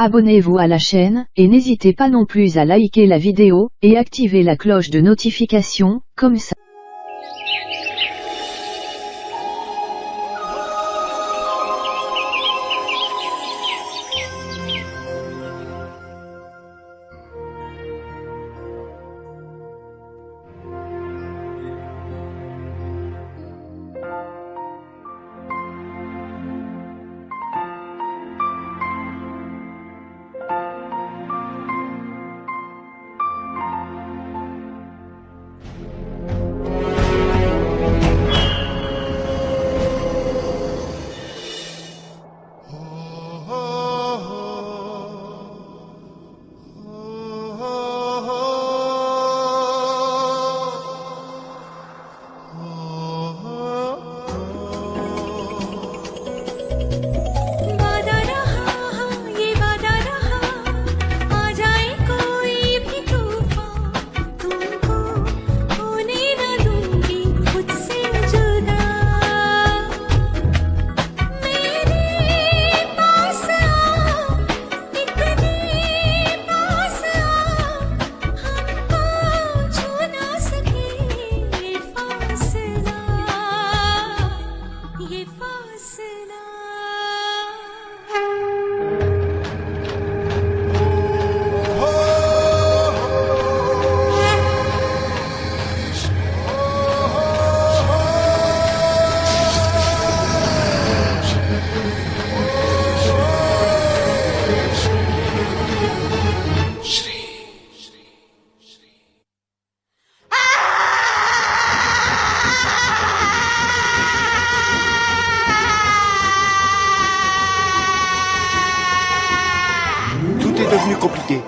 abonnez-vous à la chaîne, et n'hésitez pas non plus à liker la vidéo, et activer la cloche de notification, comme ça. Devenu compliqué.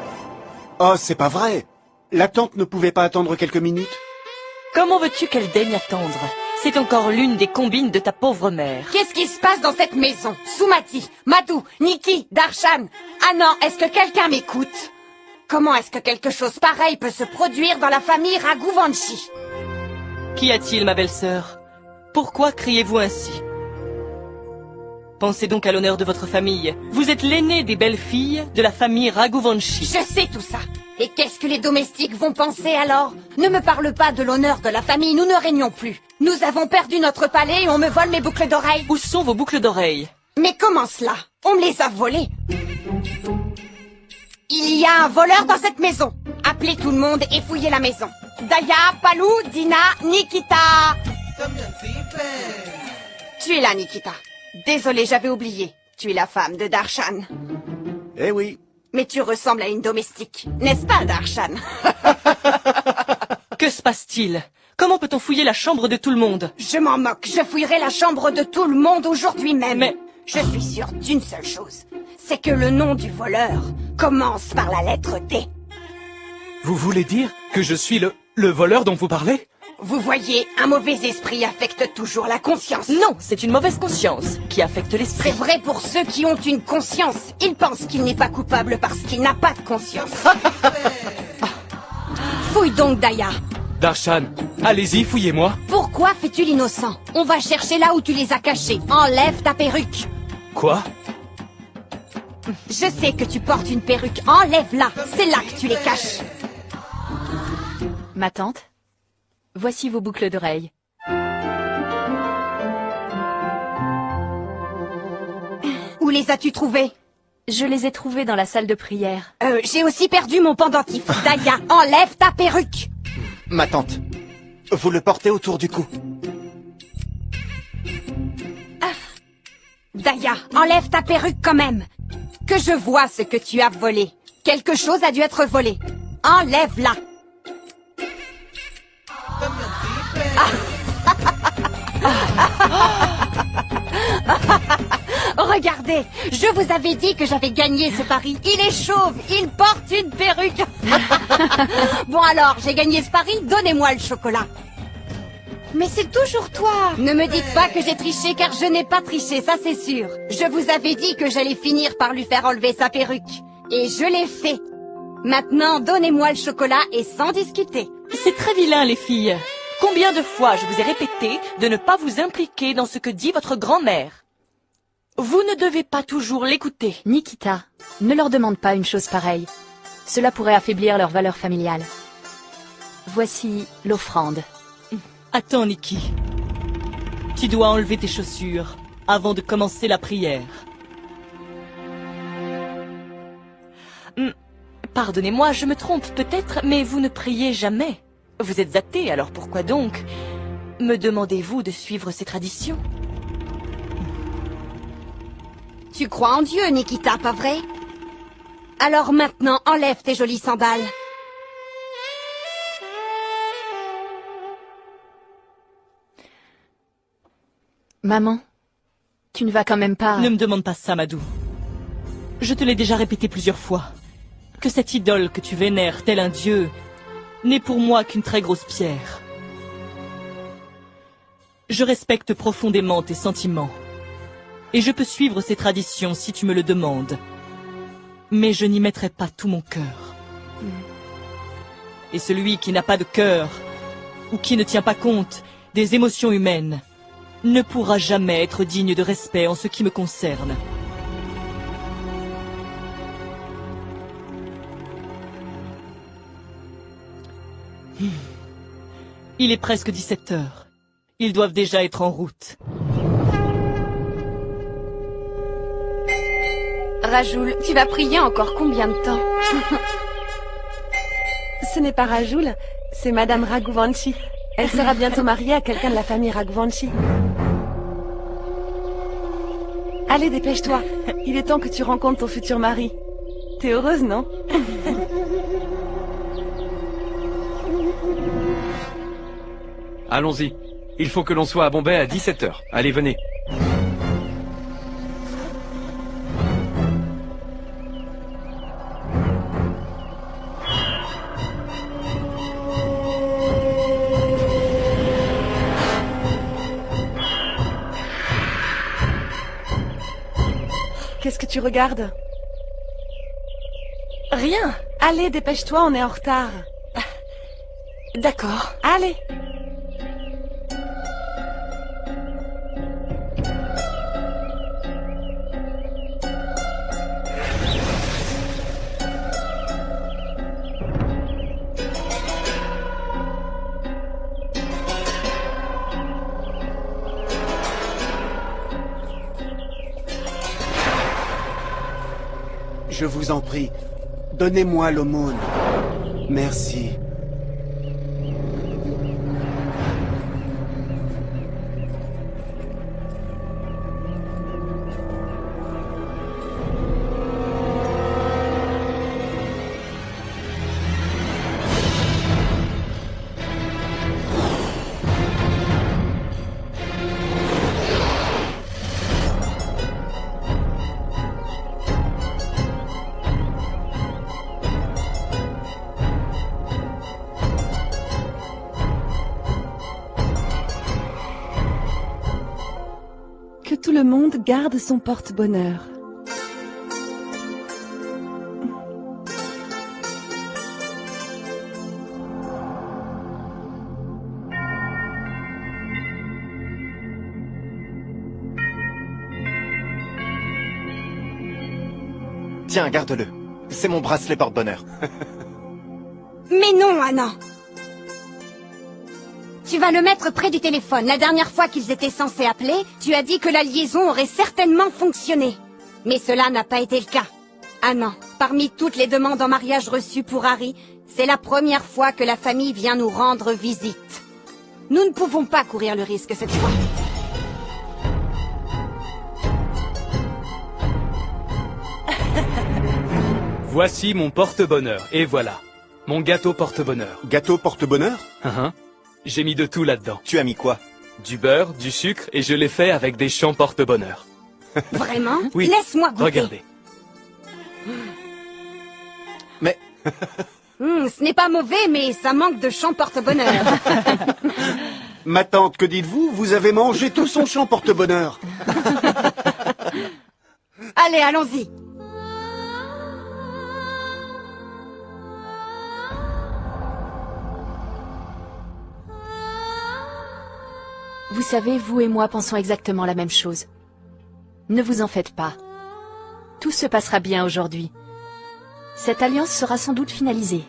Oh, c'est pas vrai. La tante ne pouvait pas attendre quelques minutes? Comment veux-tu qu'elle daigne attendre? C'est encore l'une des combines de ta pauvre mère. Qu'est-ce qui se passe dans cette maison? Soumati, Madhu, Niki, Darshan. Ah non, est-ce que quelqu'un m'écoute? Comment est-ce que quelque chose pareil peut se produire dans la famille Raghuvanshi? Qu'y a-t-il, ma belle-sœur? Pourquoi criez-vous ainsi? Pensez donc à l'honneur de votre famille. Vous êtes l'aînée des belles filles de la famille Raghuvanshi. Je sais tout ça. Et qu'est-ce que les domestiques vont penser alors? Ne me parle pas de l'honneur de la famille, nous ne régnons plus. Nous avons perdu notre palais et on me vole mes boucles d'oreilles. Où sont vos boucles d'oreilles? Mais comment cela? On me les a volées. Il y a un voleur dans cette maison. Appelez tout le monde et fouillez la maison. Daya, Palou, Dina, Nikita. Tu es là, Nikita. Désolée, j'avais oublié. Tu es la femme de Darshan. Eh oui. Mais tu ressembles à une domestique, n'est-ce pas, Darshan? Que se passe-t-il? Comment peut-on fouiller la chambre de tout le monde? Je m'en moque, je fouillerai la chambre de tout le monde aujourd'hui même. Mais... je suis sûre d'une seule chose. C'est que le nom du voleur commence par la lettre D. Vous voulez dire que je suis le voleur dont vous parlez? Vous voyez, un mauvais esprit affecte toujours la conscience. Non, c'est une mauvaise conscience qui affecte l'esprit. C'est vrai pour ceux qui ont une conscience. Ils pensent qu'il n'est pas coupable parce qu'il n'a pas de conscience. Fouille donc, Daya. Darshan, allez-y, fouillez-moi. Pourquoi fais-tu l'innocent? On va chercher là où tu les as cachés. Enlève ta perruque. Quoi? Je sais que tu portes une perruque. Enlève-la. C'est là que tu les caches. Ma tante, voici vos boucles d'oreilles. Où les as-tu trouvées? Je les ai trouvées dans la salle de prière. J'ai aussi perdu mon pendentif. Daya, enlève ta perruque. Ma tante, vous le portez autour du cou. Daya, enlève ta perruque quand même. Que je vois ce que tu as volé. Quelque chose a dû être volé. Enlève-la. Regardez, je vous avais dit que j'avais gagné ce pari. Il est chauve, il porte une perruque. Bon alors, j'ai gagné ce pari, donnez-moi le chocolat. Mais c'est toujours toi. Ne me dites pas que j'ai triché car je n'ai pas triché, ça c'est sûr. Je vous avais dit que j'allais finir par lui faire enlever sa perruque. Et je l'ai fait. Maintenant, donnez-moi le chocolat et sans discuter. C'est très vilain, les filles. Combien de fois je vous ai répété de ne pas vous impliquer dans ce que dit votre grand-mère? Vous ne devez pas toujours l'écouter. Nikita, ne leur demande pas une chose pareille. Cela pourrait affaiblir leur valeur familiale. Voici l'offrande. Attends, Nikki. Tu dois enlever tes chaussures avant de commencer la prière. Pardonnez-moi, je me trompe peut-être, mais vous ne priez jamais. Vous êtes athée, alors pourquoi donc me demandez-vous de suivre ces traditions? Tu crois en Dieu, Nikita, pas vrai? Alors maintenant, enlève tes jolies sandales. Maman, tu ne vas quand même pas... Ne me demande pas ça, Madou. Je te l'ai déjà répété plusieurs fois. Que cette idole que tu vénères tel un dieu n'est pour moi qu'une très grosse pierre. Je respecte profondément tes sentiments. Et je peux suivre ces traditions si tu me le demandes. Mais je n'y mettrai pas tout mon cœur. Et celui qui n'a pas de cœur, ou qui ne tient pas compte des émotions humaines, ne pourra jamais être digne de respect en ce qui me concerne. Il est presque 17 heures. Ils doivent déjà être en route. Rajoul, tu vas prier encore combien de temps? Ce n'est pas Rajoul, c'est Madame Raghuvanshi. Elle sera bientôt mariée à quelqu'un de la famille Raghuvanshi. Allez, dépêche-toi. Il est temps que tu rencontres ton futur mari. T'es heureuse, non? Allons-y. Il faut que l'on soit à Bombay à 17 h. Allez, venez. Qu'est-ce que tu regardes? Rien. Allez, dépêche-toi, on est en retard. D'accord. Allez. Je vous en prie, donnez-moi l'aumône. Merci. Que tout le monde garde son porte-bonheur. Tiens, garde-le. C'est mon bracelet porte-bonheur. Mais non, Anna. Tu vas le mettre près du téléphone. La dernière fois qu'ils étaient censés appeler, tu as dit que la liaison aurait certainement fonctionné. Mais cela n'a pas été le cas. Anna, parmi toutes les demandes en mariage reçues pour Harry, c'est la première fois que la famille vient nous rendre visite. Nous ne pouvons pas courir le risque cette fois. Voici mon porte-bonheur, et voilà. Mon gâteau porte-bonheur. Gâteau porte-bonheur? J'ai mis de tout là-dedans. Tu as mis quoi? Du beurre, du sucre, et je l'ai fait avec des champs porte-bonheur. Vraiment? Oui. Laisse-moi goûter. Regardez. Mais... ce n'est pas mauvais, mais ça manque de champ porte-bonheur. Ma tante, que dites-vous? Vous avez mangé tout son champ porte-bonheur. Allez, allons-y. Vous savez, vous et moi pensons exactement la même chose. Ne vous en faites pas. Tout se passera bien aujourd'hui. Cette alliance sera sans doute finalisée.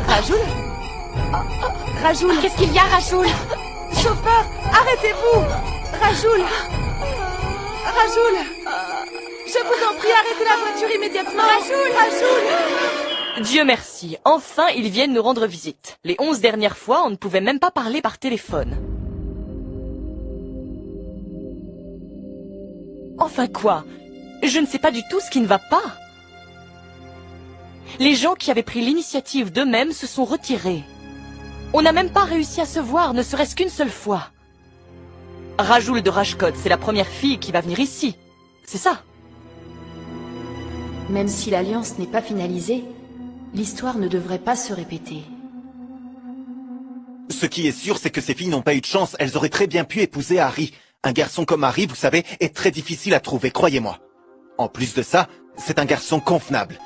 Rajoul Rajoul, Qu'est-ce qu'il y a, Rajoul? chauffeur, arrêtez-vous! Rajoul! Rajoul! Je vous en prie, arrêtez la voiture immédiatement! Rajoul! Dieu merci, enfin ils viennent nous rendre visite. Les 11 dernières fois, on ne pouvait même pas parler par téléphone. Enfin quoi? Je ne sais pas du tout ce qui ne va pas. Les gens qui avaient pris l'initiative d'eux-mêmes se sont retirés. On n'a même pas réussi à se voir, ne serait-ce qu'une seule fois. Rajoul de Rajkot, c'est la première fille qui va venir ici. C'est ça? Même si l'alliance n'est pas finalisée, l'histoire ne devrait pas se répéter. Ce qui est sûr, c'est que ces filles n'ont pas eu de chance. Elles auraient très bien pu épouser Harry. Un garçon comme Harry, vous savez, est très difficile à trouver, croyez-moi. En plus de ça, c'est un garçon convenable.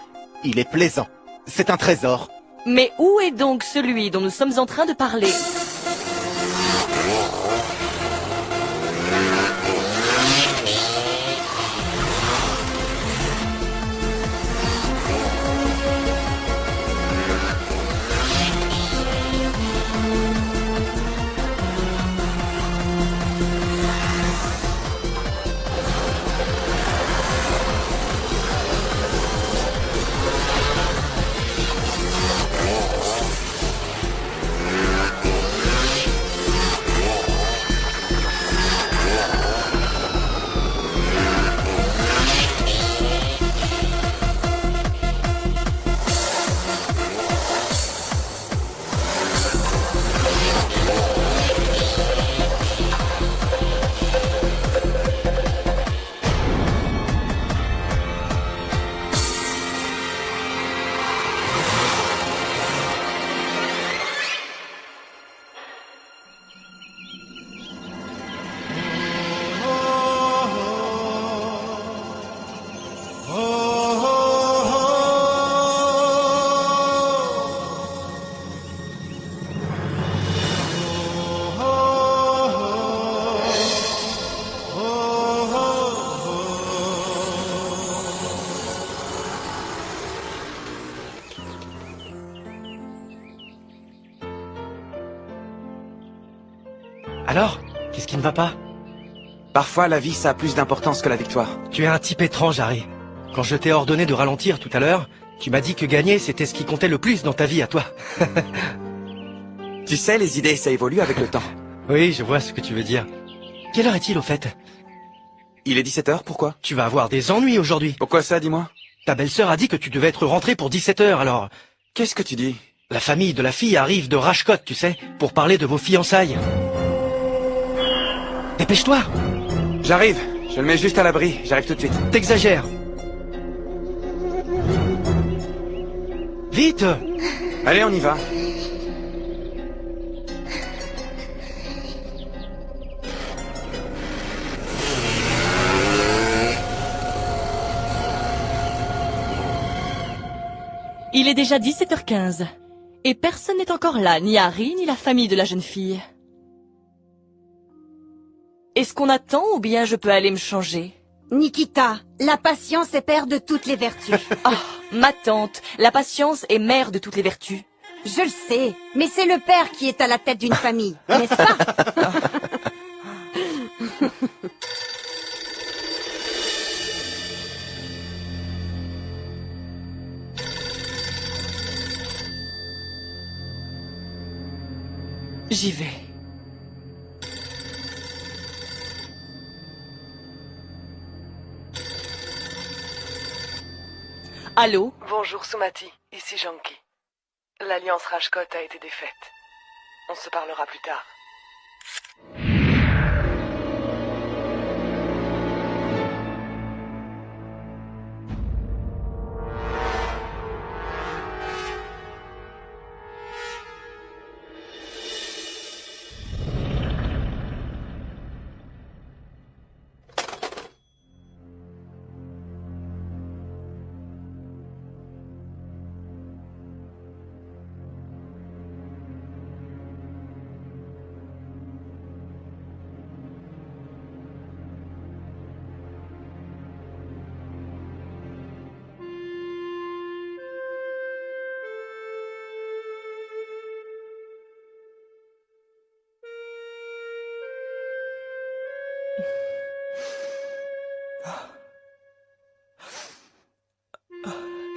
Il est plaisant. C'est un trésor. Mais où est donc celui dont nous sommes en train de parler? Alors, qu'est-ce qui ne va pas? Parfois, la vie, ça a plus d'importance que la victoire. Tu es un type étrange, Harry. Quand je t'ai ordonné de ralentir tout à l'heure, tu m'as dit que gagner, c'était ce qui comptait le plus dans ta vie à toi. Tu sais, les idées, ça évolue avec le temps. Oui, je vois ce que tu veux dire. Quelle heure est-il au fait? Il est 17h, pourquoi? Tu vas avoir des ennuis aujourd'hui. Pourquoi ça, dis-moi? Ta belle-sœur a dit que tu devais être rentré pour 17h, alors... Qu'est-ce que tu dis? La famille de la fille arrive de Rajkot, tu sais, pour parler de vos fiançailles. Dépêche-toi! J'arrive, je le mets juste à l'abri, j'arrive tout de suite. T'exagères. Vite! Allez, on y va. Il est déjà 17h15. Et personne n'est encore là, ni Harry, ni la famille de la jeune fille. Est-ce qu'on attend ou bien je peux aller me changer? Nikita, la patience est père de toutes les vertus. Ah, ma tante, la patience est mère de toutes les vertus. Je le sais, mais c'est le père qui est à la tête d'une famille, n'est-ce pas? J'y vais. Allô? Bonjour Sumati, ici Janki. L'alliance Rajkot a été défaite. On se parlera plus tard.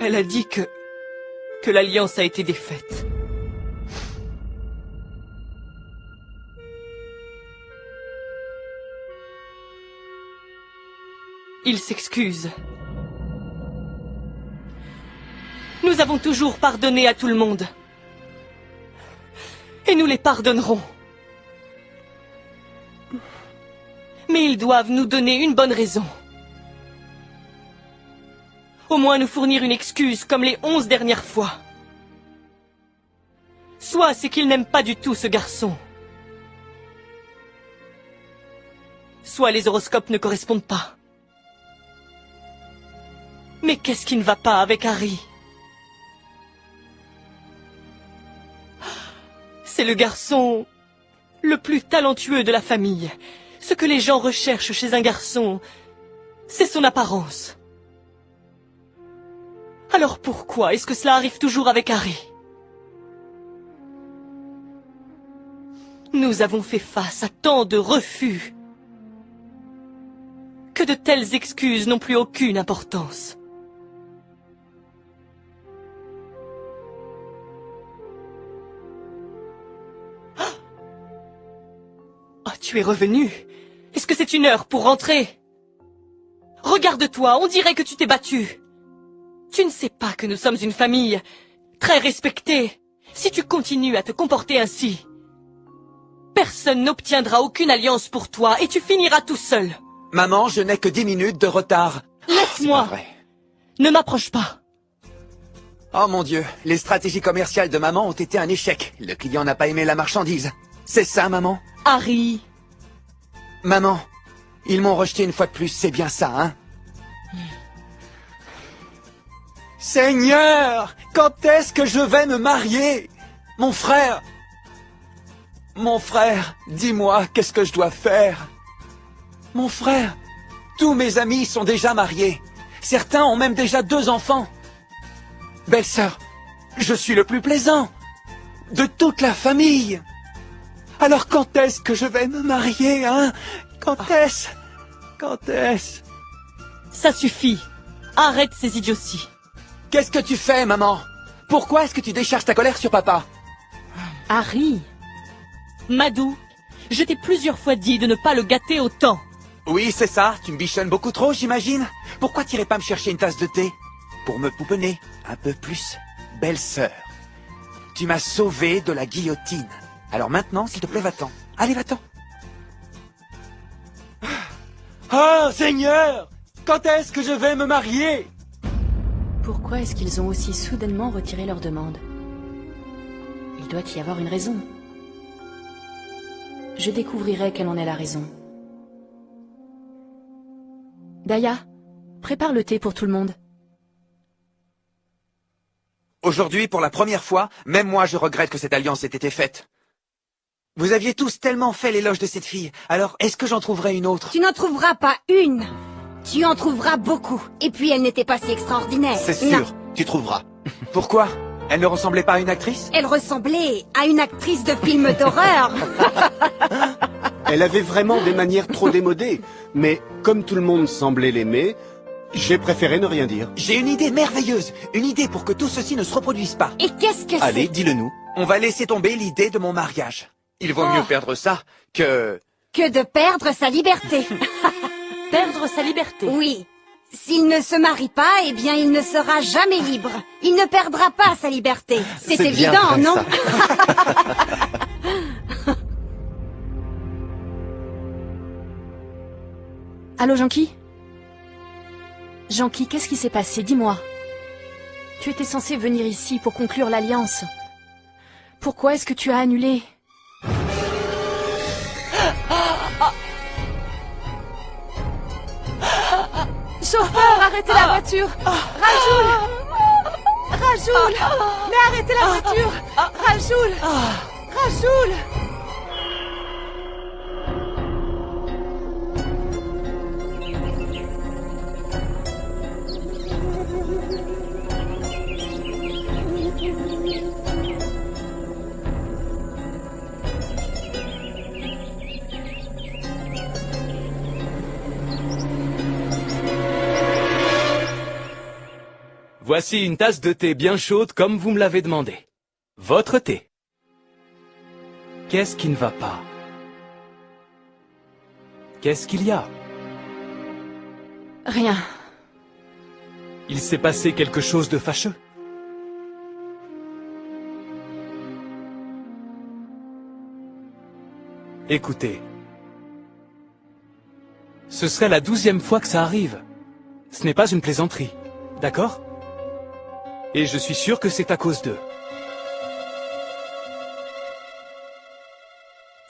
Elle a dit que l'Alliance a été défaite. Il s'excuse. Nous avons toujours pardonné à tout le monde. Et nous les pardonnerons. Mais ils doivent nous donner une bonne raison. Au moins nous fournir une excuse comme les 11 dernières fois. Soit c'est qu'ils n'aiment pas du tout ce garçon. Soit les horoscopes ne correspondent pas. Mais qu'est-ce qui ne va pas avec Harry? C'est le garçon le plus talentueux de la famille. Ce que les gens recherchent chez un garçon, c'est son apparence. Alors pourquoi est-ce que cela arrive toujours avec Harry? Nous avons fait face à tant de refus que de telles excuses n'ont plus aucune importance. Oh, tu es revenu? Est-ce que c'est une heure pour rentrer? Regarde-toi, on dirait que tu t'es battu. Tu ne sais pas que nous sommes une famille très respectée. Si tu continues à te comporter ainsi, personne n'obtiendra aucune alliance pour toi et tu finiras tout seul. Maman, je n'ai que 10 minutes de retard. Laisse-moi. Ne m'approche pas. Oh mon Dieu, les stratégies commerciales de maman ont été un échec. Le client n'a pas aimé la marchandise. C'est ça, maman? Harry. Maman, ils m'ont rejeté une fois de plus, c'est bien ça, hein? Seigneur, quand est-ce que je vais me marier? Mon frère, dis-moi, qu'est-ce que je dois faire? Mon frère, tous mes amis sont déjà mariés. Certains ont même déjà 2 enfants. Belle-sœur, je suis le plus plaisant de toute la famille. Alors quand est-ce que je vais me marier, hein? Quand est-ce? Ça suffit. Arrête ces idioties. Qu'est-ce que tu fais, maman? Pourquoi est-ce que tu décharges ta colère sur papa? Harry. Madou, je t'ai plusieurs fois dit de ne pas le gâter autant. Oui, c'est ça. Tu me bichonnes beaucoup trop, j'imagine. Pourquoi t'irais pas me chercher une tasse de thé? Pour me pouponner un peu plus? Belle-sœur, tu m'as sauvé de la guillotine. Alors maintenant, s'il te plaît, va-t'en. Allez, va-t'en. Oh, Seigneur! Quand est-ce que je vais me marier? Pourquoi est-ce qu'ils ont aussi soudainement retiré leur demande? Il doit y avoir une raison. Je découvrirai quelle en est la raison. Daya, prépare le thé pour tout le monde. Aujourd'hui, pour la première fois, même moi je regrette que cette alliance ait été faite. Vous aviez tous tellement fait l'éloge de cette fille, alors est-ce que j'en trouverai une autre? Tu n'en trouveras pas une. Tu en trouveras beaucoup. Et puis elle n'était pas si extraordinaire. C'est sûr, Non. tu trouveras. Pourquoi? Elle ne ressemblait pas à une actrice? Elle ressemblait à une actrice de film d'horreur. Elle avait vraiment des manières trop démodées. Mais comme tout le monde semblait l'aimer, j'ai préféré ne rien dire. J'ai une idée merveilleuse. Une idée pour que tout ceci ne se reproduise pas. Et qu'est-ce que c'est? Allez, dis-le nous. On va laisser tomber l'idée de mon mariage. Il vaut mieux perdre ça que... Que de perdre sa liberté. Perdre sa liberté? Oui. S'il ne se marie pas, eh bien il ne sera jamais libre. Il ne perdra pas sa liberté. C'est bien évident, vrai, non? Allô, Janky? Janky, qu'est-ce qui s'est passé? Dis-moi. Tu étais censé venir ici pour conclure l'alliance. Pourquoi est-ce que tu as annulé? Chauffeur, arrêtez la voiture! Rajoul! Rajoul! Mais arrêtez la voiture! Rajoul! Rajoul! Voici une tasse de thé bien chaude comme vous me l'avez demandé. Votre thé. Qu'est-ce qui ne va pas? Qu'est-ce qu'il y a? Rien. Il s'est passé quelque chose de fâcheux? Écoutez. Ce serait la 12e fois que ça arrive. Ce n'est pas une plaisanterie, d'accord? Et je suis sûr que c'est à cause d'eux.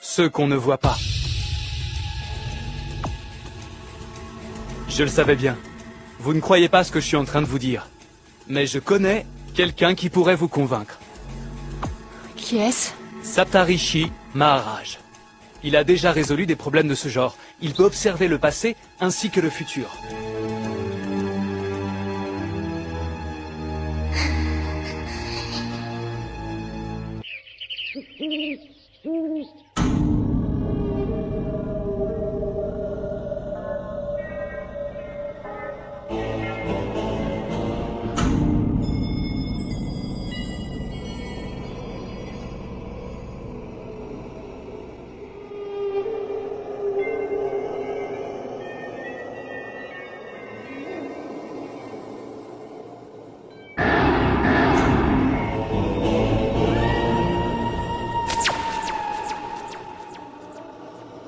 Ceux qu'on ne voit pas. Je le savais bien. Vous ne croyez pas ce que je suis en train de vous dire. Mais je connais quelqu'un qui pourrait vous convaincre. Qui est-ce? Saptarishi Maharaj. Il a déjà résolu des problèmes de ce genre. Il peut observer le passé ainsi que le futur.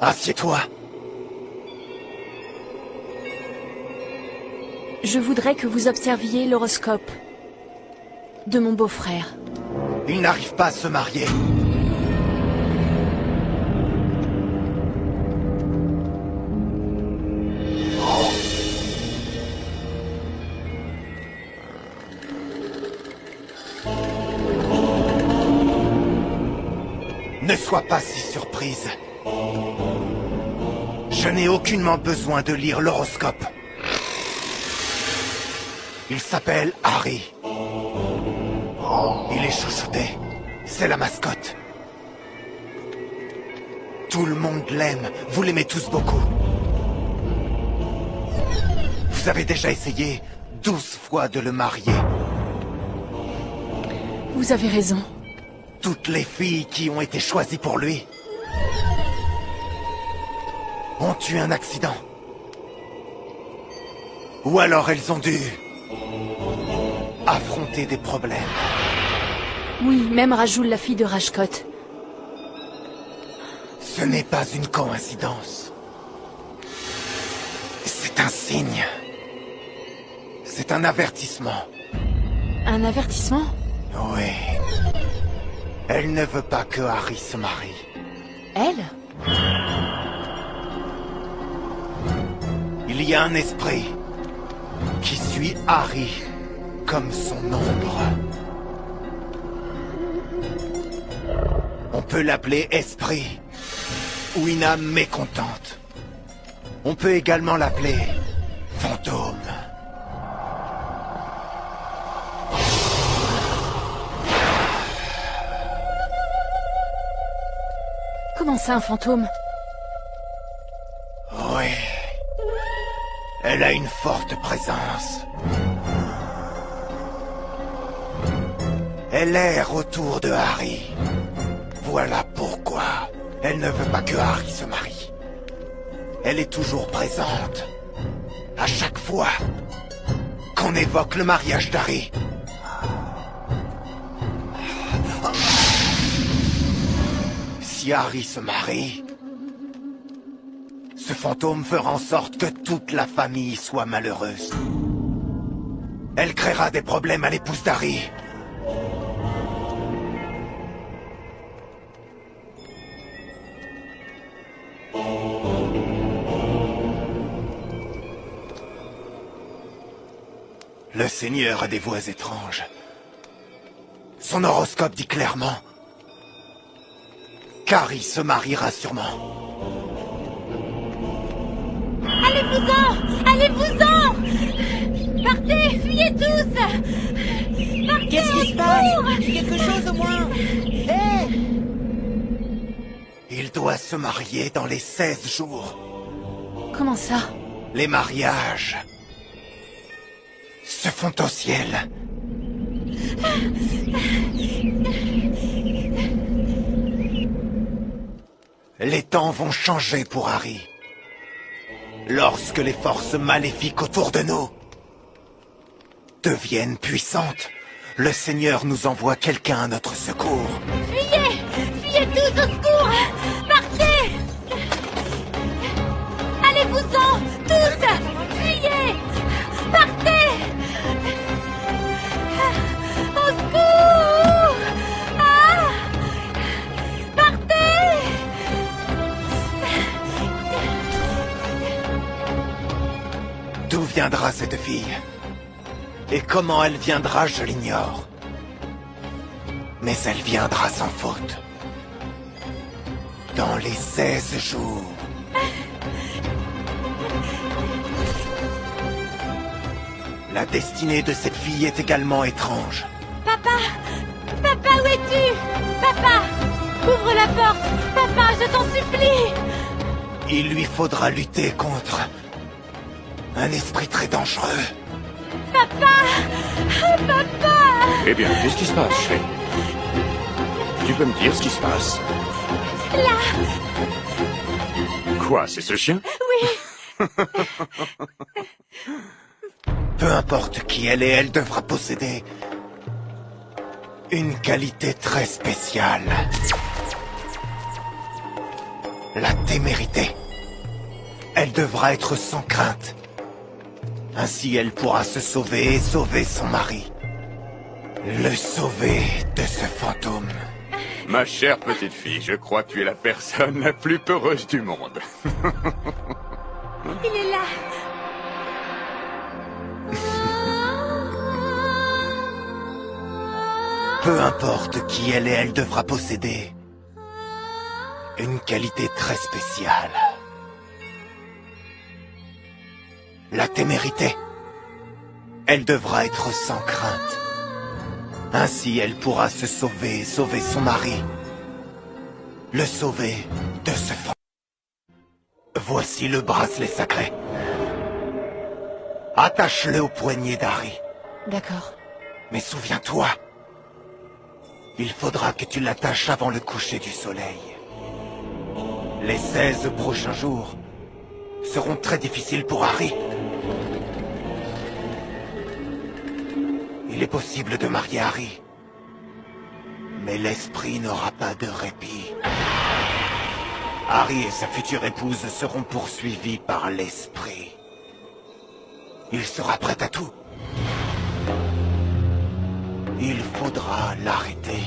Assieds-toi. Je voudrais que vous observiez l'horoscope de mon beau-frère. Il n'arrive pas à se marier. Ne sois pas si surprise. Je n'ai aucunement besoin de lire l'horoscope. Il s'appelle Harry. Il est chouchouté. C'est la mascotte. Tout le monde l'aime. Vous l'aimez tous beaucoup. Vous avez déjà essayé 12 fois de le marier. Vous avez raison. Toutes les filles qui ont été choisies pour lui ont eu un accident. Ou alors elles ont dû affronter des problèmes. Oui, même Rajul, la fille de Rajkot. Ce n'est pas une coïncidence. C'est un signe. C'est un avertissement. Un avertissement? Oui. Elle ne veut pas que Harry se marie. Elle? Il y a un esprit qui suit Harry comme son ombre. On peut l'appeler esprit ou une âme mécontente. On peut également l'appeler fantôme. Comment ça, un fantôme? Oui. Elle a une forte présence. Elle erre autour de Harry. Voilà pourquoi elle ne veut pas que Harry se marie. Elle est toujours présente. À chaque fois qu'on évoque le mariage d'Harry. Si Harry se marie, ce fantôme fera en sorte que toute la famille soit malheureuse. Elle créera des problèmes à l'épouse d'Harry. Le Seigneur a des voix étranges. Son horoscope dit clairement qu'Harry se mariera sûrement. Allez-vous-en! Allez-vous-en! Partez! Fuyez tous! Partez! Qu'est-ce qui se passe? Dis quelque chose au moins! Hé! Il doit se marier dans les 16 jours. Comment ça? Les mariages se font au ciel Les temps vont changer pour Harry. Lorsque les forces maléfiques autour de nous deviennent puissantes, le Seigneur nous envoie quelqu'un à notre secours. Fuyez! Fuyez tous au secours! Partez! Allez-vous-en! Tous! Fuyez! Partez! Au secours! Ah! Partez! D'où viendra cette fille? Et comment elle viendra, je l'ignore. Mais elle viendra sans faute. Dans les 16 jours. La destinée de cette fille est également étrange. Papa! Papa, où es-tu? Papa! Ouvre la porte! Papa, je t'en supplie! Il lui faudra lutter contre un esprit très dangereux. Papa! Papa! Eh bien, qu'est-ce qui se passe, chérie? Tu peux me dire ce qui se passe? Là! Quoi, c'est ce chien? Oui! Peu importe qui elle est, elle devra posséder une qualité très spéciale. La témérité. Elle devra être sans crainte. Ainsi, elle pourra se sauver et sauver son mari. Le sauver de ce fantôme. Ma chère petite fille, je crois que tu es la personne la plus peureuse du monde. Il est là! Peu importe qui elle est, elle devra posséder une qualité très spéciale. La témérité. Elle devra être sans crainte. Ainsi, elle pourra se sauver et sauver son mari. Le sauver de ce fantôme. Voici le bracelet sacré. Attache-le au poignet d'Harry. D'accord. Mais souviens-toi, il faudra que tu l'attaches avant le coucher du soleil. Les 16 prochains jours seront très difficiles pour Harry. Il est possible de marier Harry, mais l'esprit n'aura pas de répit. Harry et sa future épouse seront poursuivis par l'esprit. Il sera prêt à tout. Il faudra l'arrêter.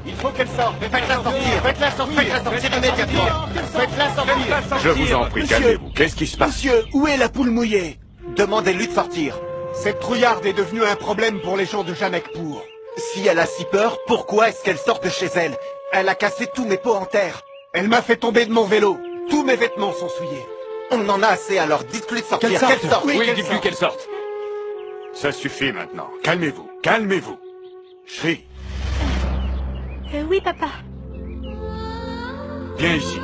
Il faut qu'elle sorte. Faites-la sortir. Faites-la sortir. Faites-la sortir immédiatement. Faites-la sortir. Je vous en prie, calmez-vous. Qu'est-ce qui se passe? Monsieur, où est la poule mouillée? Demandez-lui de sortir. Cette trouillarde est devenue un problème pour les gens de Janekpour. Si elle a si peur, pourquoi est-ce qu'elle sort de chez elle? Elle a cassé tous mes pots en terre. Elle m'a fait tomber de mon vélo. Tous mes vêtements sont souillés. On en a assez, alors dites-lui de sortir. Qu'elle sorte. Oui, dites-lui qu'elle sorte. Ça suffit maintenant. Calmez-vous. Calmez-vous. Shri, Oui, papa. viens ici.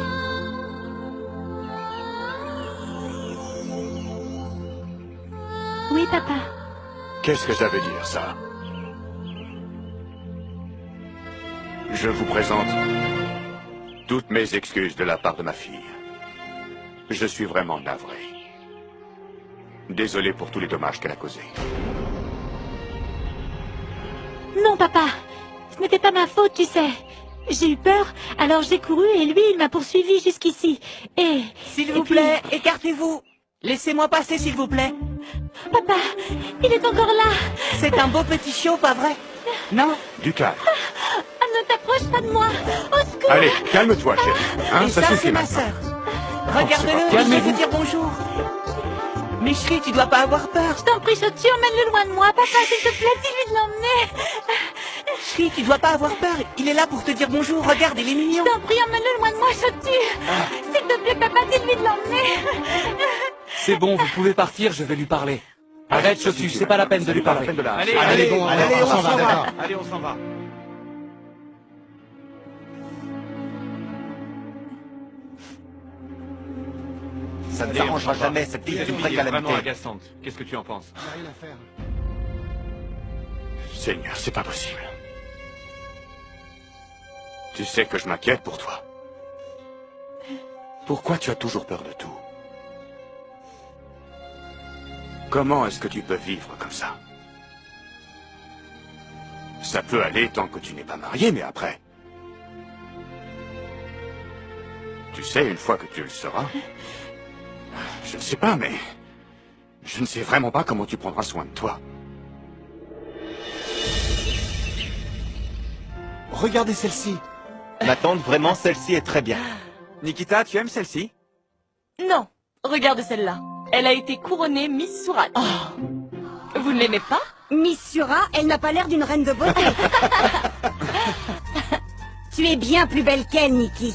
Oui, papa. Qu'est-ce que ça veut dire, ça? Je vous présente toutes mes excuses de la part de ma fille. Je suis vraiment navré. Désolé pour tous les dommages qu'elle a causés. Non, papa. Ce n'était pas ma faute, tu sais. J'ai eu peur, alors j'ai couru et lui, il m'a poursuivi jusqu'ici. Et... S'il vous plaît, écartez-vous. Laissez-moi passer, s'il vous plaît. Papa, il est encore là. C'est un beau petit chiot, pas vrai? Non? Du calme. Ne t'approche pas de moi. Au secours. Allez, calme-toi, chérie. Hein, Et ça ça, suffit c'est ma maintenant. sœur. Regarde-le, je vais vous dire bonjour. Mais chérie, tu dois pas avoir peur. Je t'en prie, Chotu, emmène-le loin de moi. Papa, s'il te plaît, dis-lui de l'emmener. Chérie, tu dois pas avoir peur. Il est là pour te dire bonjour. Regarde, il est mignon. Je t'en prie, emmène-le loin de moi, Chotu. S'il te plaît, papa, dis-lui de l'emmener. C'est bon, vous pouvez partir, je vais lui parler. Arrête, Chotu, c'est pas la peine de lui parler. Allez, on s'en va. Allez, on s'en va. Ça ne s'arrangera jamais, cette fille est une vraie calamité. Vraiment agaçante. Qu'est-ce que tu en penses? Rien à faire. Seigneur, c'est pas possible. Tu sais que je m'inquiète pour toi. Pourquoi tu as toujours peur de tout? Comment est-ce que tu peux vivre comme ça? Ça peut aller tant que tu n'es pas marié, mais après... Tu sais, une fois que tu le seras... Je ne sais pas, mais... Je ne sais vraiment pas comment tu prendras soin de toi. Regardez celle-ci. Ma tante, vraiment, celle-ci est très bien. Nikita, tu aimes celle-ci? Non, regarde celle-là. Elle a été couronnée Miss Surat. Vous ne l'aimez pas? Miss Sura, elle n'a pas l'air d'une reine de beauté. Tu es bien plus belle qu'elle, Nikki.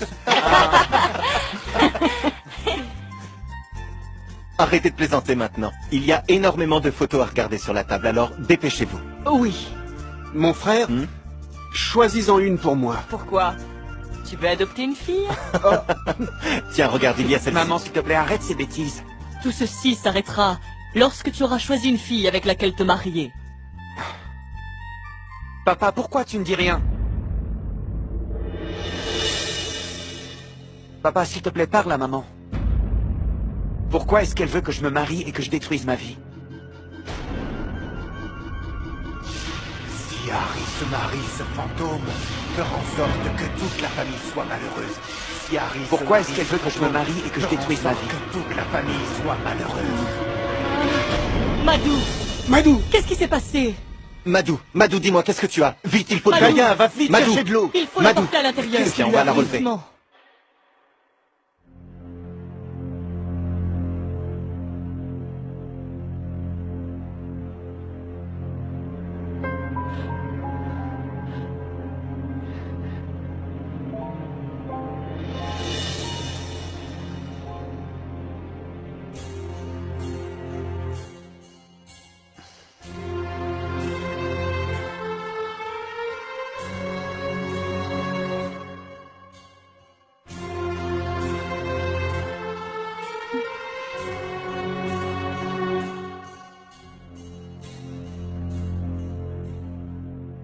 Arrêtez de plaisanter maintenant. Il y a énormément de photos à regarder sur la table, alors dépêchez-vous. Oui. Mon frère, choisis-en une pour moi. Pourquoi? Tu veux adopter une fille? Tiens, regarde, il y a celle-ci. Maman, s'il te plaît, arrête ces bêtises. Tout ceci s'arrêtera lorsque tu auras choisi une fille avec laquelle te marier. Papa, pourquoi tu ne dis rien? Papa, s'il te plaît, parle à maman. Pourquoi est-ce qu'elle veut que je me marie et que je détruise ma vie? Si Harry se marie, ce fantôme fera en sorte que toute la famille soit malheureuse. Si Harry Pourquoi est-ce qu'elle veut que je me marie et que je détruise ma vie? Que toute la famille soit malheureuse. Madou! Madou! Qu'est-ce qui s'est passé? Madou, dis-moi, qu'est-ce que tu as? Vite, il faut... Madou, Gaïa, va vite Madou, chercher de l'eau. Il faut la Madou, porter à l'intérieur. Tiens, on va la relever. Doucement.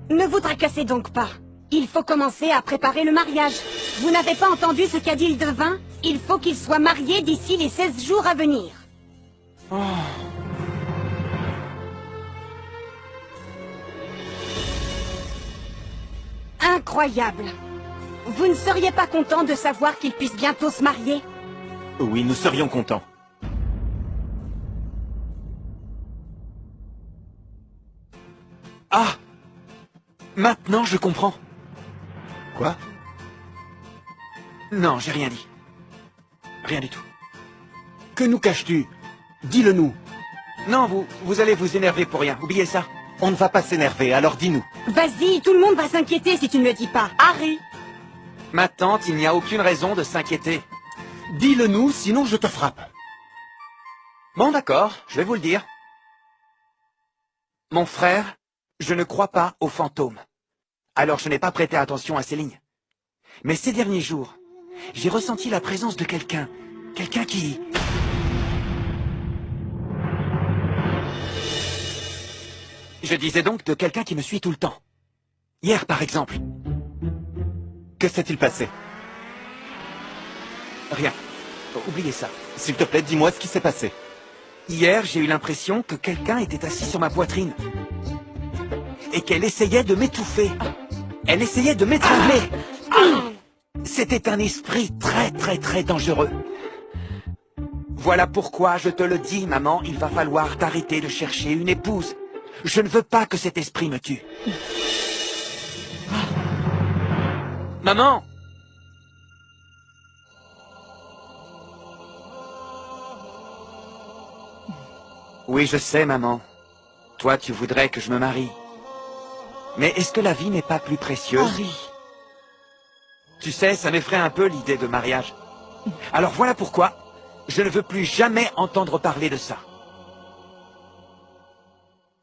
Ne vous tracassez donc pas. Il faut commencer à préparer le mariage. Vous n'avez pas entendu ce qu'a dit le devin? Il faut qu'il soit marié d'ici les 16 jours à venir. Incroyable. Vous ne seriez pas content de savoir qu'il puisse bientôt se marier? Oui, nous serions contents. Ah! Maintenant, je comprends. Quoi? Non, j'ai rien dit. Rien du tout. Que nous caches-tu? Dis-le-nous. Non, vous allez vous énerver pour rien. Oubliez ça. On ne va pas s'énerver, alors dis-nous. Vas-y, tout le monde va s'inquiéter si tu ne le dis pas. Harry! Ma tante, il n'y a aucune raison de s'inquiéter. Dis-le-nous, sinon je te frappe. Bon, d'accord, je vais vous le dire. Mon frère, je ne crois pas aux fantômes. Alors je n'ai pas prêté attention à ces lignes. Mais ces derniers jours, j'ai ressenti la présence de quelqu'un. Quelqu'un qui... Je disais donc de quelqu'un qui me suit tout le temps. Hier, par exemple. Que s'est-il passé? Rien. Oubliez ça. S'il te plaît, dis-moi ce qui s'est passé. Hier, j'ai eu l'impression que quelqu'un était assis sur ma poitrine. Et qu'elle essayait de m'étouffer. Elle essayait de m'étrangler. C'était un esprit très très très dangereux. Voilà pourquoi je te le dis, maman, il va falloir t'arrêter de chercher une épouse. Je ne veux pas que cet esprit me tue. Maman! Oui, je sais, maman. Toi, tu voudrais que je me marie. Mais est-ce que la vie n'est pas plus précieuse? Harry. Tu sais, ça m'effraie un peu l'idée de mariage. Alors voilà pourquoi je ne veux plus jamais entendre parler de ça.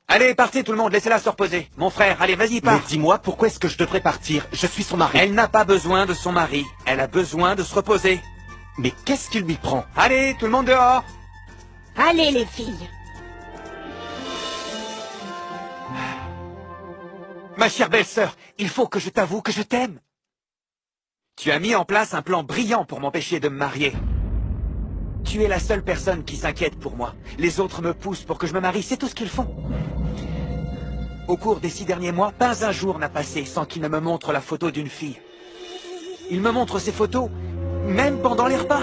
Allez, partez tout le monde, laissez-la se reposer. Mon frère, allez, vas-y, pars. Mais dis-moi, pourquoi est-ce que je devrais partir? Je suis son mari. Elle n'a pas besoin de son mari. Elle a besoin de se reposer. Mais qu'est-ce qu'il lui prend? Allez, tout le monde dehors! Allez, les filles. Ma chère belle-sœur, il faut que je t'avoue que je t'aime. Tu as mis en place un plan brillant pour m'empêcher de me marier. Tu es la seule personne qui s'inquiète pour moi. Les autres me poussent pour que je me marie, c'est tout ce qu'ils font. Au cours des 6 derniers mois, pas un jour n'a passé sans qu'ils ne me montrent la photo d'une fille. Ils me montrent ces photos, même pendant les repas.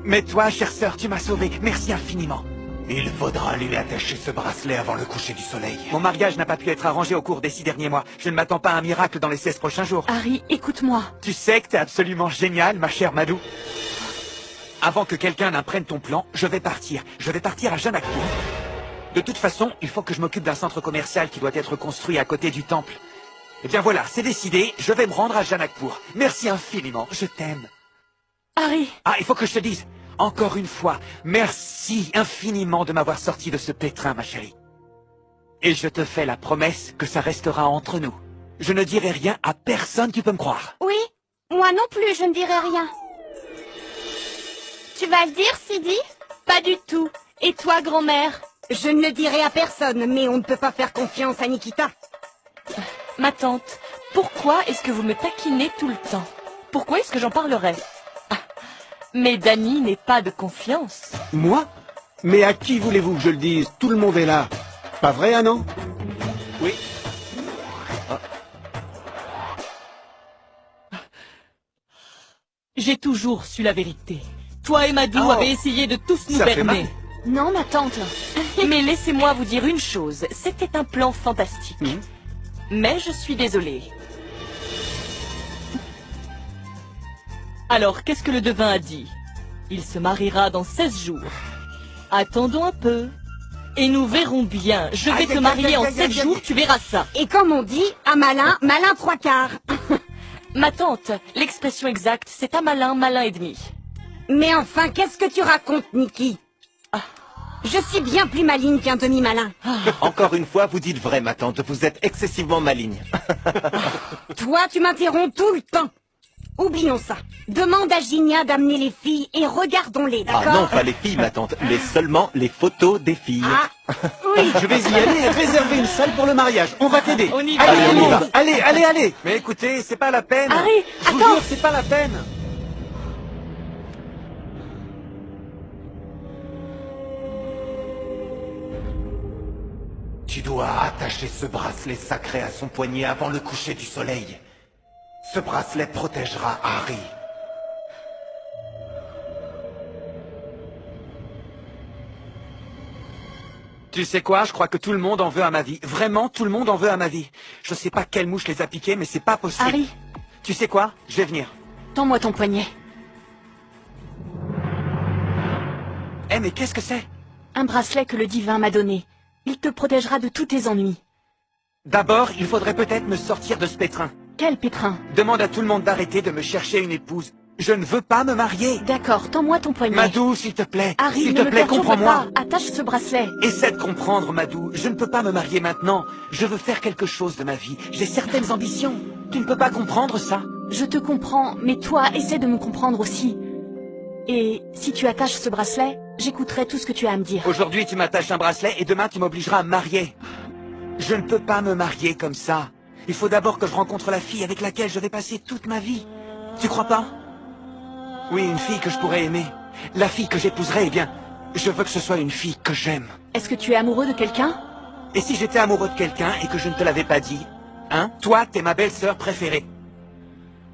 Mais toi, chère sœur, tu m'as sauvé. Merci infiniment. Il faudra lui attacher ce bracelet avant le coucher du soleil. Mon mariage n'a pas pu être arrangé au cours des 6 derniers mois. Je ne m'attends pas à un miracle dans les 16 prochains jours. Harry, écoute-moi. Tu sais que t'es absolument génial, ma chère Madou. Avant que quelqu'un n'imprenne ton plan, je vais partir. Je vais partir à Janakpur. De toute façon, il faut que je m'occupe d'un centre commercial qui doit être construit à côté du temple. Eh bien voilà, c'est décidé, je vais me rendre à Janakpur. Merci infiniment, je t'aime. Harry. Ah, il faut que je te dise, encore une fois, merci infiniment de m'avoir sorti de ce pétrin, ma chérie. Et je te fais la promesse que ça restera entre nous. Je ne dirai rien à personne, tu peux me croire. Oui, moi non plus, je ne dirai rien. Tu vas le dire, Sidi? Pas du tout. Et toi, grand-mère? Je ne le dirai à personne, mais on ne peut pas faire confiance à Nikita. Ma tante, pourquoi est-ce que vous me taquinez tout le temps? Pourquoi est-ce que j'en parlerais? Ah, mais Danny n'est pas de confiance. Moi? Mais à qui voulez-vous que je le dise? Tout le monde est là. Pas vrai, Anna? Oui. J'ai toujours su la vérité. Toi et Madou avez essayé de tous nous berner. Non, ma tante. Mais laissez-moi vous dire une chose. C'était un plan fantastique. Mais je suis désolée. Alors, qu'est-ce que le devin a dit? Il se mariera dans 16 jours. Attendons un peu. Et nous verrons bien. Je vais te marier en 7 jours, tu verras ça. Et comme on dit, un malin, malin 3/4. Ma tante, l'expression exacte, c'est un malin, malin et demi. Mais enfin, qu'est-ce que tu racontes, Niki? Je suis bien plus maligne qu'un demi-malin. Encore une fois, vous dites vrai, ma tante. Vous êtes excessivement maligne. Toi, tu m'interromps tout le temps. Oublions ça. Demande à Ginia d'amener les filles et regardons-les, d'accord? Ah non, pas les filles, ma tante, mais seulement les photos des filles. Ah, oui. Je vais y aller et réserver une salle pour le mariage. On va t'aider. On y va. Allez, on y va. Allez, allez, allez. Mais écoutez, c'est pas la peine. Harry, Je vous attends. jure, c'est pas la peine. Tu dois attacher ce bracelet sacré à son poignet avant le coucher du soleil. Ce bracelet protégera Harry. Tu sais quoi, je crois que tout le monde en veut à ma vie. Vraiment, tout le monde en veut à ma vie. Je sais pas quelle mouche les a piqués, mais c'est pas possible. Harry. Tu sais quoi? Je vais venir. Tends-moi ton poignet. Eh, mais qu'est-ce que c'est? Un bracelet que le divin m'a donné. Il te protégera de tous tes ennuis. D'abord, il faudrait peut-être me sortir de ce pétrin. Quel pétrin? Demande à tout le monde d'arrêter de me chercher une épouse. Je ne veux pas me marier. D'accord, tends-moi ton poignet. Madou, s'il te plaît. Harry, s'il ne te me plaît, perturbe comprends-moi. pas. Attache ce bracelet. Essaie de comprendre, Madou. Je ne peux pas me marier maintenant. Je veux faire quelque chose de ma vie. J'ai certaines ambitions. Tu ne peux pas comprendre ça? Je te comprends, mais toi, essaie de me comprendre aussi. Et si tu attaches ce bracelet, j'écouterai tout ce que tu as à me dire. Aujourd'hui, tu m'attaches un bracelet et demain, tu m'obligeras à me marier. Je ne peux pas me marier comme ça. Il faut d'abord que je rencontre la fille avec laquelle je vais passer toute ma vie. Tu crois pas? Oui, une fille que je pourrais aimer. La fille que j'épouserai, eh bien, je veux que ce soit une fille que j'aime. Est-ce que tu es amoureux de quelqu'un? Et si j'étais amoureux de quelqu'un et que je ne te l'avais pas dit? Hein? Toi, t'es ma belle-sœur préférée.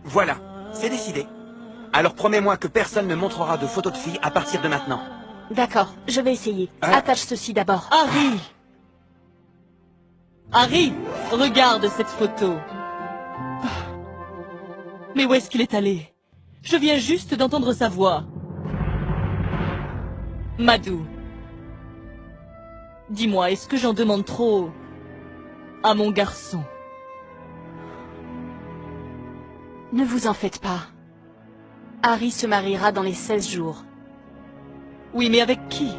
Voilà, c'est décidé. Alors promets-moi que personne ne montrera de photos de filles à partir de maintenant. D'accord, je vais essayer. Hein? Attache ceci d'abord. Harry! Harry, regarde cette photo. Mais où est-ce qu'il est allé? Je viens juste d'entendre sa voix. Madou. Dis-moi, est-ce que j'en demande trop à mon garçon? Ne vous en faites pas. Harry se mariera dans les 16 jours. Oui, mais avec qui?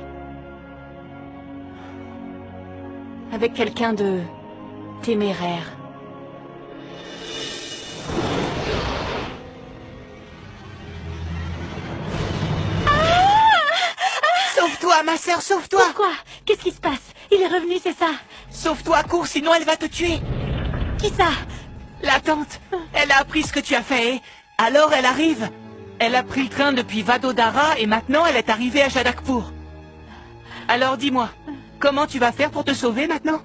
Avec quelqu'un de téméraire. Sauve-toi, ma sœur, sauve-toi! Pourquoi? Qu'est-ce qui se passe? Il est revenu, c'est ça? Sauve-toi, cours, sinon elle va te tuer! Qui ça? La tante! Elle a appris ce que tu as fait, et alors elle arrive! Elle a pris le train depuis Vadodara et maintenant elle est arrivée à Jadakpur. Alors dis-moi, comment tu vas faire pour te sauver maintenant?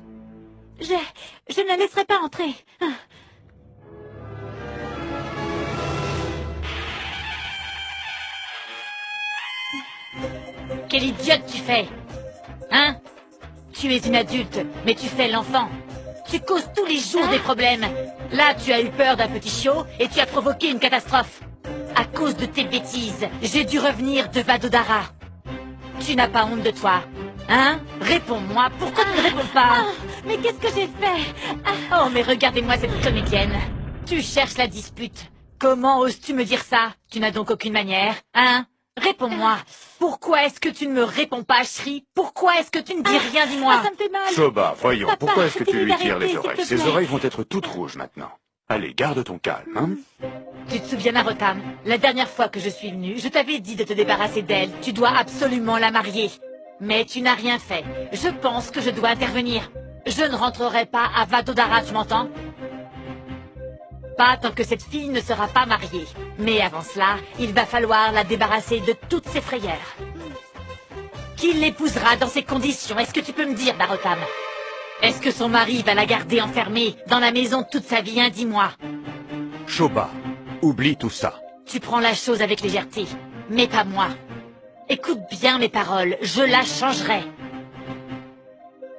Je ne la laisserai pas entrer. Quelle idiote tu fais? Hein? Tu es une adulte, mais tu fais l'enfant. Tu causes tous les jours des problèmes. Là, tu as eu peur d'un petit chiot et tu as provoqué une catastrophe. À cause de tes bêtises, j'ai dû revenir de Vadodara. Tu n'as pas honte de toi? Hein? Réponds-moi, pourquoi tu ne réponds pas? Mais qu'est-ce que j'ai fait? Oh, mais regardez-moi cette comédienne. Tu cherches la dispute. Comment oses-tu me dire ça? Tu n'as donc aucune manière, hein? Réponds-moi. Pourquoi est-ce que tu ne me réponds pas, Shri? Pourquoi est-ce que tu ne dis rien, dis-moi? Ça me fait mal. Shoba, voyons, Papa, pourquoi est-ce que tu lui continue tires les d'arrêter, oreilles? s'il te Ses plaît. oreilles vont être toutes rouges maintenant. Allez, garde ton calme, hein? Tu te souviens, Narotam, la dernière fois que je suis venue, je t'avais dit de te débarrasser d'elle. Tu dois absolument la marier. Mais tu n'as rien fait. Je pense que je dois intervenir. Je ne rentrerai pas à Vadodara, tu m'entends? Pas tant que cette fille ne sera pas mariée. Mais avant cela, il va falloir la débarrasser de toutes ses frayeurs. Qui l'épousera dans ces conditions? Est-ce que tu peux me dire, Narotam? Est-ce que son mari va la garder enfermée dans la maison toute sa vie, hein, dis-moi? Shoba, oublie tout ça. Tu prends la chose avec légèreté, mais pas moi. Écoute bien mes paroles, je la changerai.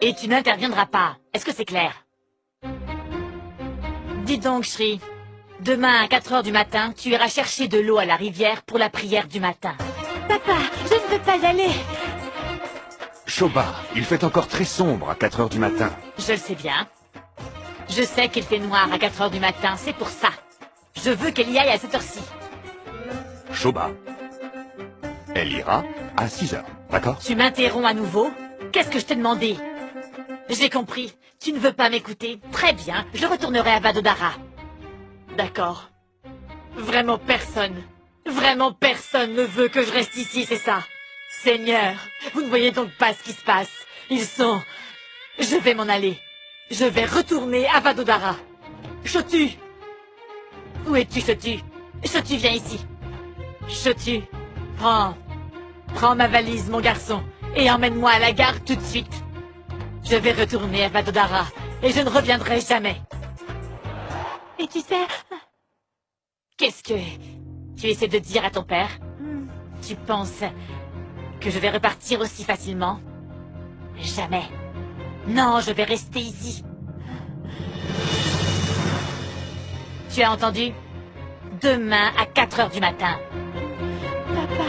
Et tu n'interviendras pas, est-ce que c'est clair? Dis donc, Shri, demain à 4 heures du matin, tu iras chercher de l'eau à la rivière pour la prière du matin. Papa, je ne veux pas y aller. Shoba, il fait encore très sombre à 4 heures du matin. Je le sais bien. Je sais qu'il fait noir à 4 heures du matin, c'est pour ça. Je veux qu'elle y aille à cette heure-ci. Shoba, elle ira à 6 heures, d'accord? Tu m'interromps à nouveau? Qu'est-ce que je t'ai demandé? J'ai compris. Tu ne veux pas m'écouter? Très bien, je retournerai à Vadodara. D'accord. Vraiment personne ne veut que je reste ici, c'est ça? Seigneur, vous ne voyez donc pas ce qui se passe. Ils sont... Je vais m'en aller. Je vais retourner à Vadodara. Chotu! Où es-tu, Chotu? Chotu, viens ici. Chotu, prends ma valise, mon garçon, et emmène-moi à la gare tout de suite. Je vais retourner à Vadodara, et je ne reviendrai jamais. Et tu sais... Qu'est-ce que tu essaies de dire à ton père? Tu penses que je vais repartir aussi facilement? Jamais. Non, je vais rester ici. Tu as entendu? Demain à 4 heures du matin. Papa...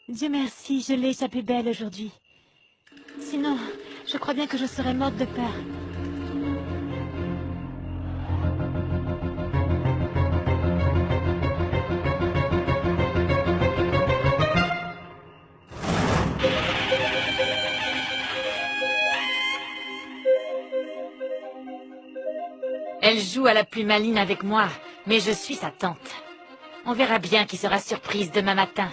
Dieu merci, je l'ai échappé belle aujourd'hui. Sinon, je crois bien que je serais morte de peur. Elle joue à la plus maligne avec moi, mais je suis sa tante. On verra bien qui sera surprise demain matin.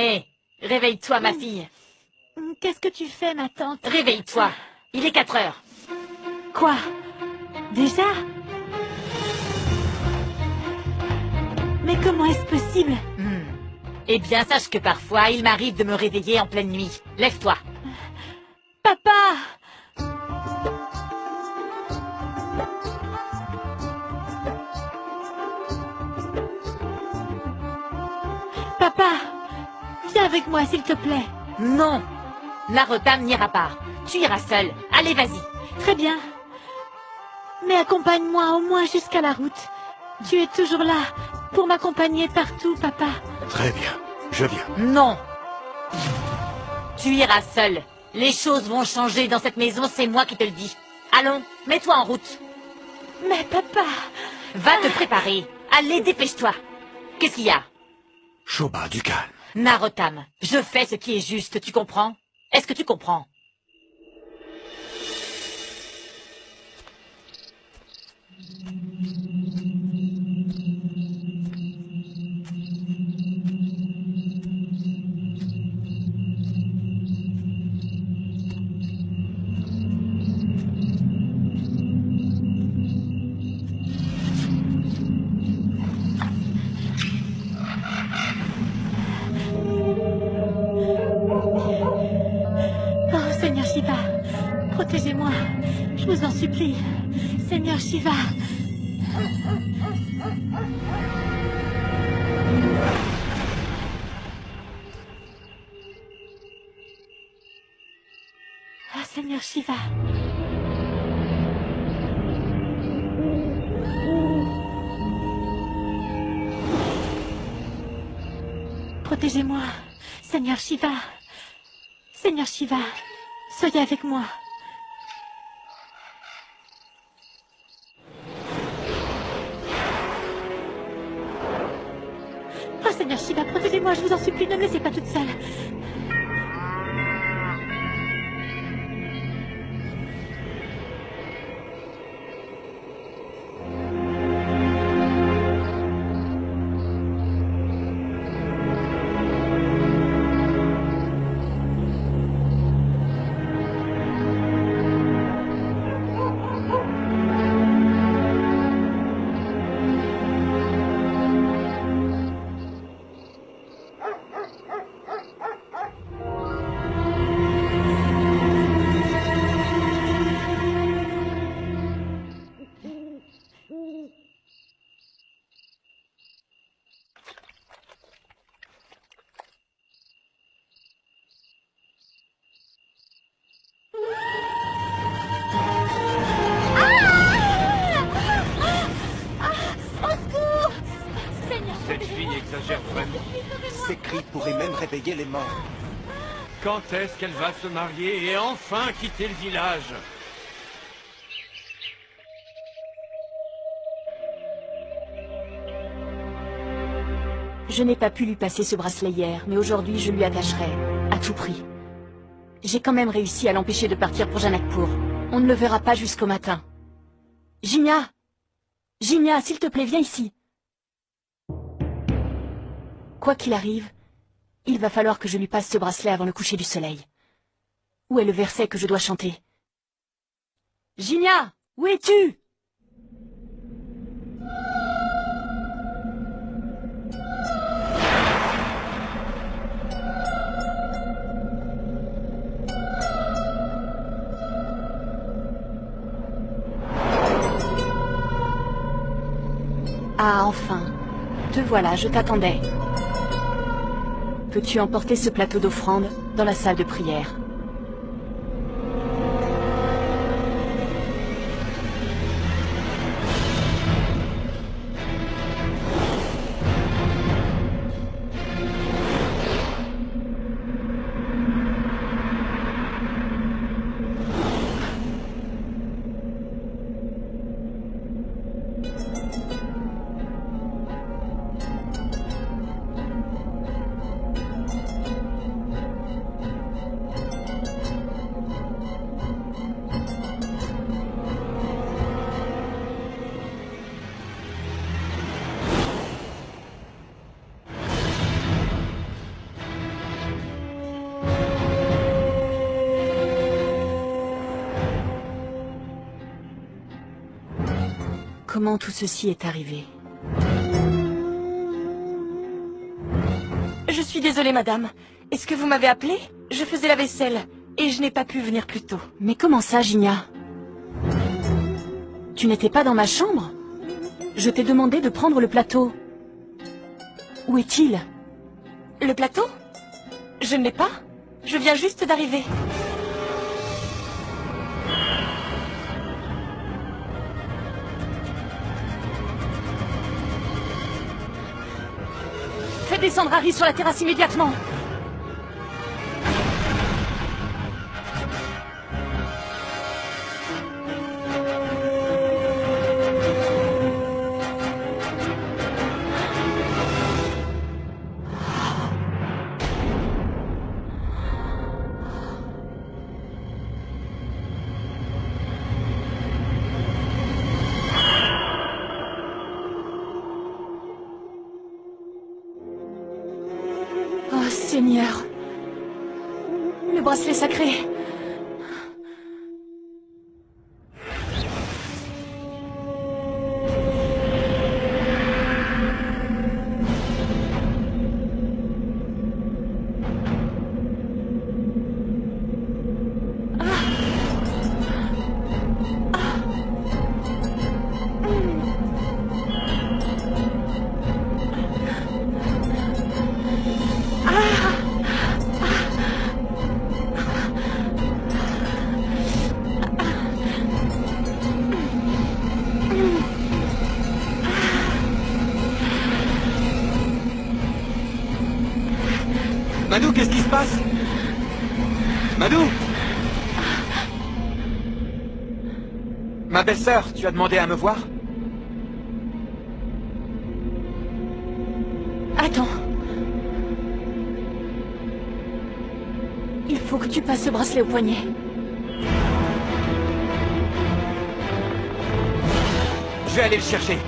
Hé, réveille-toi, ma fille. Qu'est-ce que tu fais, ma tante? Réveille-toi. Il est 4 heures. Quoi? Déjà? Mais comment est-ce possible? Eh bien, sache que parfois, il m'arrive de me réveiller en pleine nuit. Lève-toi. Papa! Papa! Viens avec moi, s'il te plaît. Non. Narotam n'ira pas. Tu iras seul. Allez, vas-y. Très bien. Mais accompagne-moi au moins jusqu'à la route. Tu es toujours là pour m'accompagner partout, papa. Très bien, je viens. Non. Tu iras seul. Les choses vont changer dans cette maison, c'est moi qui te le dis. Allons, mets-toi en route. Mais papa... Va te préparer. Allez, dépêche-toi. Qu'est-ce qu'il y a? Shoba, du calme. Narotam, je fais ce qui est juste, tu comprends? Est-ce que tu comprends? Oh, Seigneur Shiva, protégez-moi. Je vous en supplie. Seigneur Shiva. Ah, Seigneur Shiva. Protégez-moi, Seigneur Shiva. Seigneur Shiva, soyez avec moi. Oh, Seigneur Shiva, protégez-moi, je vous en supplie, ne me laissez pas toute seule. Cette fille exagère vraiment. Ces cris pourraient même réveiller les morts. Quand est-ce qu'elle va se marier et enfin quitter le village? Je n'ai pas pu lui passer ce bracelet hier, mais aujourd'hui je lui attacherai, à tout prix. J'ai quand même réussi à l'empêcher de partir pour Janakpur. On ne le verra pas jusqu'au matin. Gina! Gina, s'il te plaît, viens ici. Quoi qu'il arrive, il va falloir que je lui passe ce bracelet avant le coucher du soleil. Où est le verset que je dois chanter? Gina, où es-tu? Ah, enfin. Te voilà, je t'attendais. Peux-tu emporter ce plateau d'offrande dans la salle de prière? comment tout ceci est arrivé. Je suis désolée, madame. Est-ce que vous m'avez appelé? Je faisais la vaisselle et je n'ai pas pu venir plus tôt. Mais comment ça, Gigna? Tu n'étais pas dans ma chambre? Je t'ai demandé de prendre le plateau. Où est-il? Le plateau? Je ne l'ai pas. Je viens juste d'arriver. Fais descendre Harry sur la terrasse immédiatement. Seigneur, le bracelet sacré. Madou, qu'est-ce qui se passe? Madou! Ma belle-sœur, tu as demandé à me voir? Attends. Il faut que tu passes ce bracelet au poignet. Je vais aller le chercher.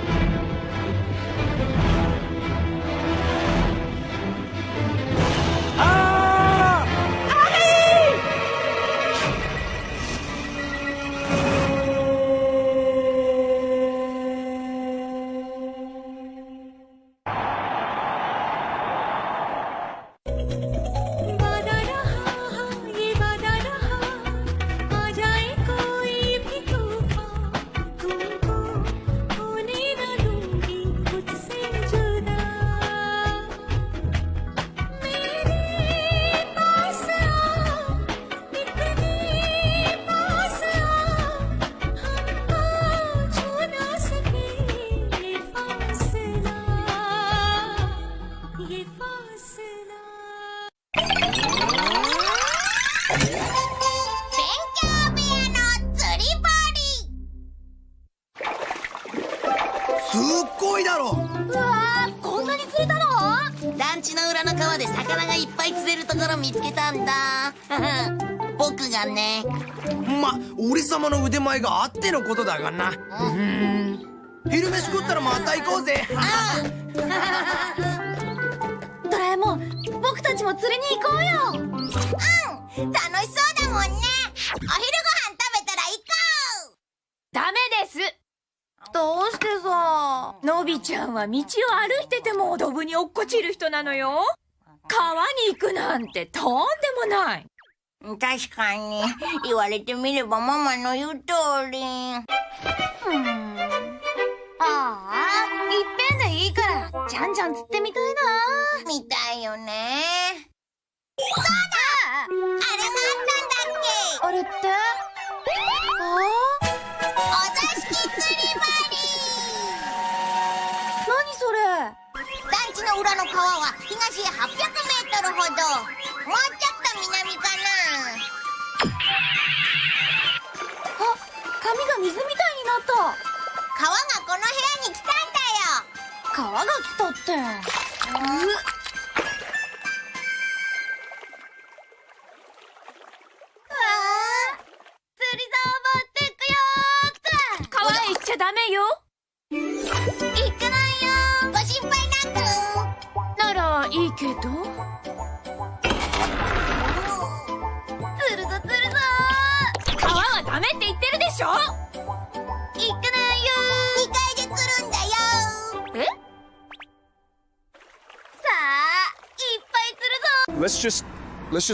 let's just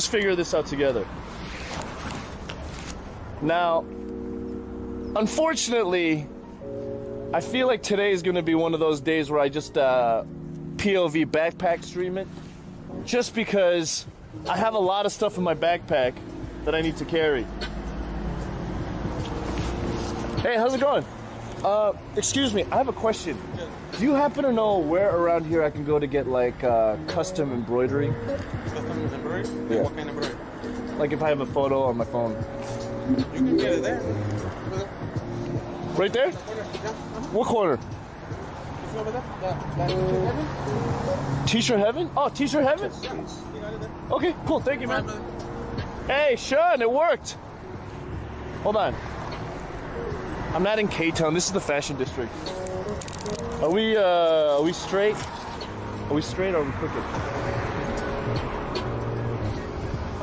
figure this out together. Now, unfortunately, I feel like today is going to be one of those days where I just POV backpack stream it, just because I have a lot of stuff in my backpack that I need to carry. Hey, how's it going? Excuse me, I have a question. Do you happen to know where around here I can go to get like custom embroidery? Custom embroidery? Yeah. What kind of embroidery? Like if I have a photo on my phone. You can get it there. Right there? What corner? It's over there. T-shirt heaven? Oh, T-shirt heaven? Okay, cool. Thank you, man. Hey, Sean, it worked. Hold on. I'm not in K-Town. This is the fashion district. Are we straight? Are we straight or are we crooked?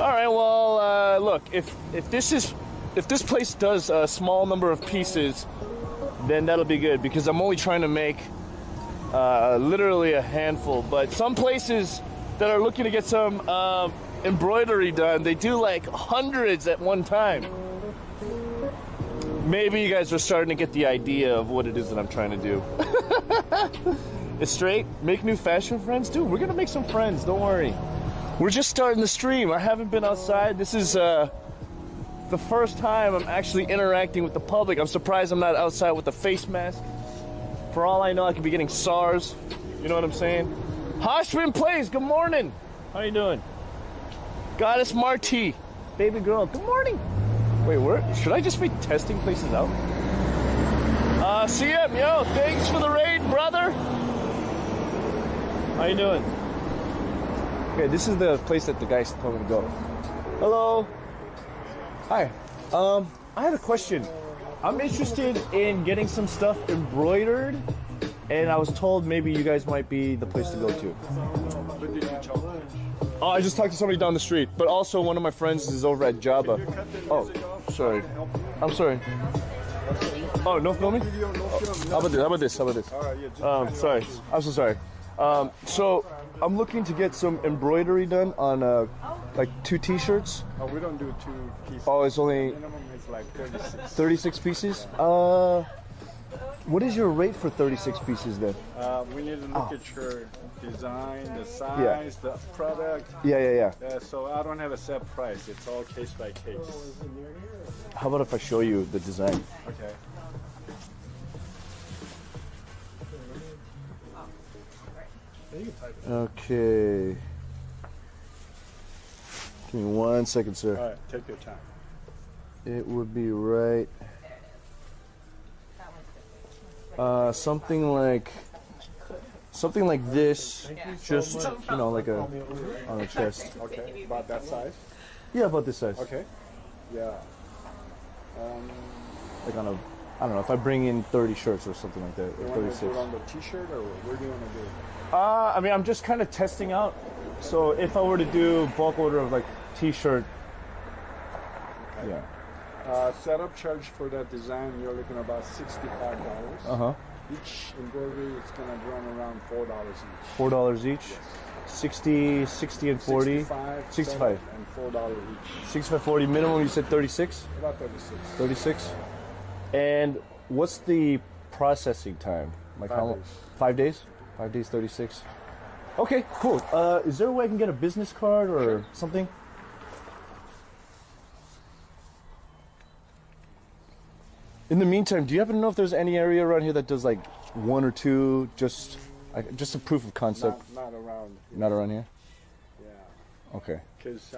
All right. Well, look. If this place does a small number of pieces, then that'll be good because I'm only trying to make literally a handful. But some places that are looking to get some embroidery done, they do like hundreds at one time. Maybe you guys are starting to get the idea of what it is that I'm trying to do. It's straight. Make new fashion friends. Dude, we're going to make some friends. Don't worry. We're just starting the stream. I haven't been outside. This is the first time I'm actually interacting with the public. I'm surprised I'm not outside with a face mask. For all I know, I could be getting SARS. You know what I'm saying? Hoshman Plays, good morning. How you doing? Goddess Marty, baby girl, good morning. Wait, where? Should I just be testing places out? CM, yo, thanks for the raid, brother. How you doing? Okay, this is the place that the guys told me to go. Hello. Hi. I had a question. I'm interested in getting some stuff embroidered, and I was told maybe you guys might be the place to go to. What did you challenge? Oh, I just talked to somebody down the street, but also one of my friends is over at Jabba. Oh, sorry. I'm sorry. Oh, no filming? How about this? Sorry. I'm so sorry. So, I'm looking to get some embroidery done on, like 2 t-shirts. Oh, we don't do 2 pieces. Oh, it's only... Minimum is like 36. 36 pieces? What is your rate for 36 pieces then? We need to look at your design, the size, the product. Yeah. So I don't have a set price. It's all case by case. How about if I show you the design? Okay. Okay. Give me 1 second, sir. All right, take your time. It would be right. Something like this, just, you know, like on a chest. Okay, about that size? Yeah, about this size. Okay. Yeah. Like on a, I don't know, if I bring in 30 shirts or something like that, You or want to 36. do it on the t-shirt, or where do you want to do it? I mean, I'm just kind of testing out. So if I were to do bulk order of like t-shirt, Okay. yeah. Setup charge for that design, you're looking about $65. Each embroidery is going to run around $4 each. $4 each. Yes. 60 and 40. 65. And $4 each. 65, 40 minimum. You said 36. About 36. 36. And what's the processing time? Like 5 how long? days. 5 days. 5 days, 36. Okay, cool. Is there a way I can get a business card or something? In the meantime, do you happen to know if there's any area around here that does like 1 or 2, just a proof of concept? Not around here. Not around here? Yeah. Okay. Because